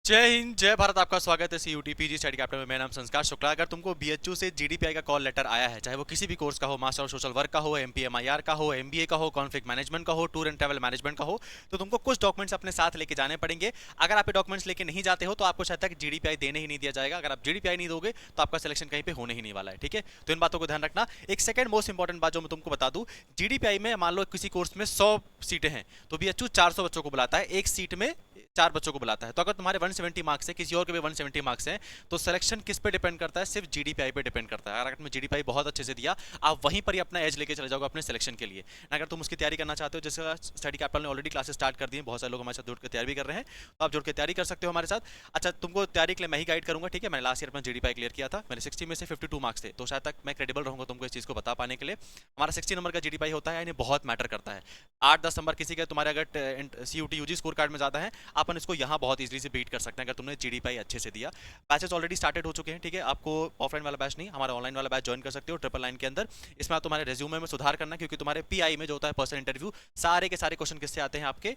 जय हिंद जय भारत। आपका स्वागत है CUTPG स्टडी कैपिटल में। मेरा नाम संस्कार शुक्ला। अगर तुमको BHU से GDPI का कॉल लेटर आया है, चाहे वो किसी भी कोर्स का हो, मास्टर ऑफ सोशल वर्क का हो, MPMIR का हो, MBA का हो, कॉन्फ्लिक्ट मैनेजमेंट का हो, टूर एंड ट्रैवल मैनेजमेंट का हो, तो तुमको कुछ डॉक्यूमेंट्स अपने साथ लेके जाने पड़ेंगे। अगर आप ये डॉक्यूमेंट्स लेके नहीं जाते हो तो आपको शायद तक GDPI देने ही नहीं दिया जाएगा। अगर आप GDPI नहीं दोगे तो आपका सिलेक्शन कहीं पे होने ही नहीं वाला है। ठीक है, तो इन बातों को ध्यान रखना। एक सेकंड मोस्ट इंपॉर्टेंट बात जो मैं तुमको बता दूं, GDPI में मान लो किसी कोर्स में 100 सीटें हैं तो BHU 400 बच्चों को बुलाता है, एक सीट में 4 बच्चों को बुलाता है। तो अगर तुम्हारे 170 मार्क्स है, किसी और के भी 170 मार्क्स हैं, तो सिलेक्शन किस पे डिपेंड करता है? सिर्फ GDPI पे डिपेंड करता है। अगर तुमने GDPI बहुत अच्छे से दिया, आप वहीं पर ही अपना एज लेके चले जाओगे अपने सिलेक्शन के लिए। अगर तुम उसकी तैयारी करना चाहते हो, जैसे स्टडी कैपिटल ने ऑलरेडी क्लासेस स्टार्ट कर दी हैं, बहुत सारे लोग हमारे साथ जुड़ के तैयारी भी कर रहे हैं, तो आप जुड़ के तैयारी कर सकते हो हमारे साथ। अच्छा, तुमको तैयारी के लिए मैं ही गाइड करूंगा। ठीक है, मैंने लास्ट ईयर अपना GDPI क्लियर किया था, मेरे 60 में से 52 मार्क्स थे, तो शायद तक मैं क्रेडिबल रहूंगा तुमको इस चीज को बता पाने के लिए। हमारा 60 नंबर का GDPI होता है, यानी बहुत मैटर करता है। 8-10 नंबर किसी के तुम्हारे अगर CUT UG स्कोर कार्ड में ज्यादा है, अपन इसको यहाँ बहुत इजीली से बीट कर सकते हैं अगर तुमने GDPI अच्छे से दिया। बैचेस ऑलरेडी स्टार्टेड हो चुके हैं। ठीक है, आपको ऑफलाइन वाला बैच नहीं, हमारा ऑनलाइन वाला बैच ज्वाइन कर सकते हो ट्रिपल नाइन के अंदर। इसमें आप तुम्हारे रेज्यूमे में सुधार करना, क्योंकि तुम्हारे PI में जो होता है पर्सनल इंटरव्यू, सारे के सारे क्वेश्चन किससे आते हैं? आपके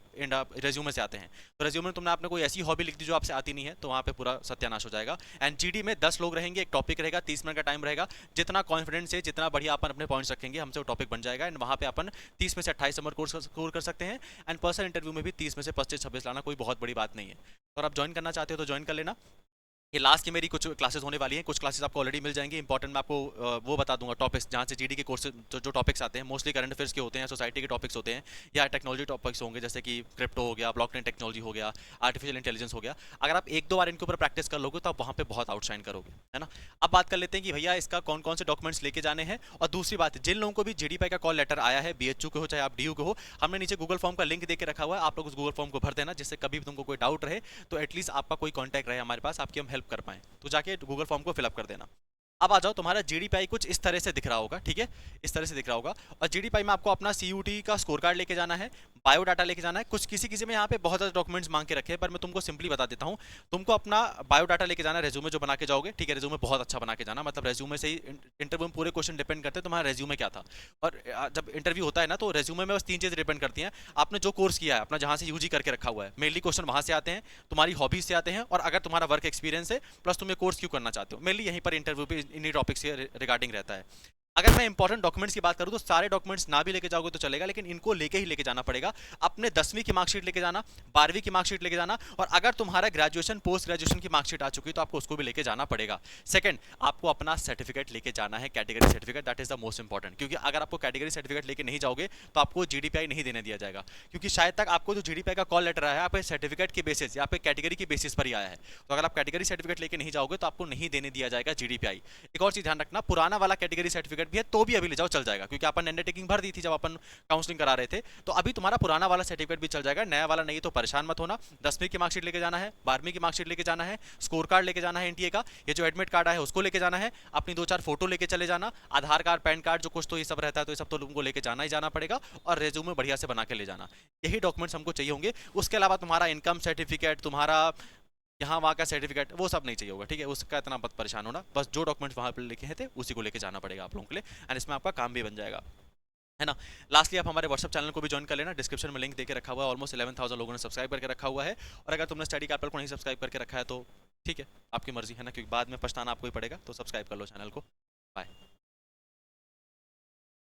रेज्यूमे से आते हैं। तो रेज्यूमे में तुमने आपने कोई ऐसी हॉबी लिख दी जो आपसे आती नहीं है, तो वहाँ पे पूरा सत्यानाश हो जाएगा। एंड GD में 10 लोग रहेंगे, एक टॉपिक रहेगा, 30 मिनट का टाइम रहेगा। जितना कॉन्फिडेंस से, जितना बढ़िया अपन अपने पॉइंट्स रखेंगे, हमसे वो टॉपिक बन जाएगा। एंड वहाँ पे अपन 30 में से 28 नंबर कोर्स स्कोर कर सकते हैं। एंड पर्सनल इंटरव्यू में भी 30 में से 25-26 लाना कोई बहुत बड़ी बात नहीं है। और आप ज्वाइन करना चाहते हो तो ज्वाइन कर लेना। ये लास्ट की मेरी कुछ क्लासेस होने वाली हैं, कुछ क्लासेस आपको ऑलरेडी मिल जाएंगी। इंपॉर्टेंट मैं आपको वो बता दूंगा टॉपिक्स, जहाँ से GD के कोर्सेज जो टॉपिक्स आते हैं, मोस्टली करंट अफेयर्स के होते हैं, सोसाइटी के टॉपिक्स होते हैं, या टेक्नोलॉजी टॉपिक्स होंगे, जैसे कि क्रिप्टो हो गया, ब्लॉकचेन टेक्नोलॉजी हो गया, आर्टिफिशियल इंटेलिजेंस हो गया। अगर आप 1-2 बार इनके ऊपर प्रैक्टिस कर लोगे तो आप वहाँ पे बहुत आउटशाइन करोगे, है ना। अब बात कर लेते हैं कि भैया इसका कौन कौन से डॉक्यूमेंट्स लेके जाने हैं। और दूसरी बात, जिन लोगों को भी GDPI का कॉल लेटर आया है, BHU के हो चाहे आप DU के हो, हमने नीचे गूगल फॉर्म का लिंक देके रखा हुआ है। आप लोग उस गूगल फॉर्म को भर देना, जिससे कभी भी तुमको कोई डाउट रहे तो एटलीस्ट आपका कोई कॉन्टैक्ट रहे हमारे पास, आपकी हम हेल्प कर पाएं। तो जाके गूगल फॉर्म को फिलअप कर देना। अब आ जाओ, तुम्हारा GDPI कुछ इस तरह से दिख रहा होगा। ठीक है, इस तरह से दिख रहा होगा। और GDPI में आपको अपना CUT का स्कोर कार्ड लेके जाना है, बायोडाटा लेके जाना है। कुछ किसी किसी में यहाँ पे बहुत ज़्यादा डॉक्यूमेंट्स मांग के रखे हैं, पर मैं तुमको सिंपली बता देता हूँ। तुमको अपना बायोडाटा लेके जाना है, रेज्यूमे जो बना के जाओगे। ठीक है, रेज्यूमे बहुत अच्छा बना के जाना, मतलब रेज्यूमे से ही इंटरव्यू में पूरे क्वेश्चन डिपेंड करते हैं तुम्हारा रेज्यूमे क्या था। और जब इंटरव्यू होता है ना, तो रेज्यूमे में बस 3 चीज़ डिपेंड करती हैं। आपने जो कोर्स किया है, अपना जहाँ से UG करके रखा हुआ है, मेनली क्वेश्चन वहाँ से आते हैं, तुम्हारी हॉबीज से आते हैं, और अगर तुम्हारा वर्क एक्सपीरियंस है, प्लस तुम ये कोर्स क्यों करना चाहते हो, मेनली यहीं पर इंटरव्यू पे इन्हीं टॉपिक्स के रिगार्डिंग रहता है। अगर मैं इंपॉर्टेंट डॉक्यूमेंट्स की बात करूं तो सारे डॉक्यूमेंट्स ना भी लेके जाओगे तो चलेगा, लेकिन इनको लेके ही लेके जाना पड़ेगा। अपने 10वीं की मार्कशीट लेके जाना, 12वीं की मार्कशीट लेके जाना, और अगर तुम्हारा ग्रेजुएशन पोस्ट ग्रेजुएशन की मार्कशीट आ चुकी तो आपको उसको भी लेके जाना पड़ेगा। सेकंड, आपको अपना सर्टिफिकेट लेके जाना है, category certificate, that is the most important. क्योंकि अगर आपको कैटेगरी सर्टिफिकेट लेके नहीं जाओगे तो आपको GDPI नहीं देने दिया जाएगा। क्योंकि शायद तक आपको जो GDPI का कॉल लेटर आया है, आपके सर्टिफिकेट के बेसिस या आपके कैटेगरी की बेसिस पर ही आया है। तो अगर आप कैटेगरी सर्टिफिकेट लेके नहीं जाओगे तो आपको नहीं देने दिया जाएगा GDPI। एक और चीज ध्यान रखना, पुराना वाला कैटेगरी सर्टिफिकेट भी है तो भी अभी ले जाओ, चल जाएगा, क्योंकि अपन अंडरटेकिंग भर दी थी जब अपन काउंसलिंग करा रहे थे। तो अभी तुम्हारा पुराना वाला सर्टिफिकेट भी चल जाएगा, नया वाला नहीं, तो परेशान मत होना। 10वीं की मार्कशीट लेके जाना है, 12वीं की मार्कशीट लेके जाना है, स्कोर कार्ड लेके जाना है NTA का, ये जो एडमिट कार्ड है उसको लेके जाना है, अपनी 2-4 फोटो लेके चले जाना, आधार कार्ड, पैन कार्ड, जो कुछ तो ये सब रहता है, तो ये सब तो तुमको लेके जाना ही जाना पड़ेगा। और रेज्यूमे बढ़िया से बना के ले जाना। यही डॉक्यूमेंट्स हमको चाहिए होंगे। उसके अलावा तुम्हारा इनकम सर्टिफिकेट, तुम्हारा यहाँ वहाँ का सर्टिफिकेट, वो सब नहीं चाहिए होगा। ठीक है, उसका इतना मत परेशान होना, बस जो डॉक्यूमेंट्स वहाँ पर लिखे थे उसी को लेके जाना पड़ेगा आप लोगों के लिए। एंड इसमें आपका काम भी बन जाएगा, है ना। लास्टली आप हमारे व्हाट्सअप चैनल को भी ज्वाइन कर लेना, डिस्क्रिप्शन में लिंक देके रखा हुआ है। ऑलमोस्ट 11,000 लोगों ने सब्सक्राइब करके रखा हुआ है। और अगर तुमने स्टडी कैपिटल को नहीं सब्सक्राइब करके रखा है तो ठीक है, आपकी मर्जी है ना, क्योंकि बाद में पछताना आपको ही पड़ेगा। तो सब्सक्राइब कर लो चैनल को। बाय।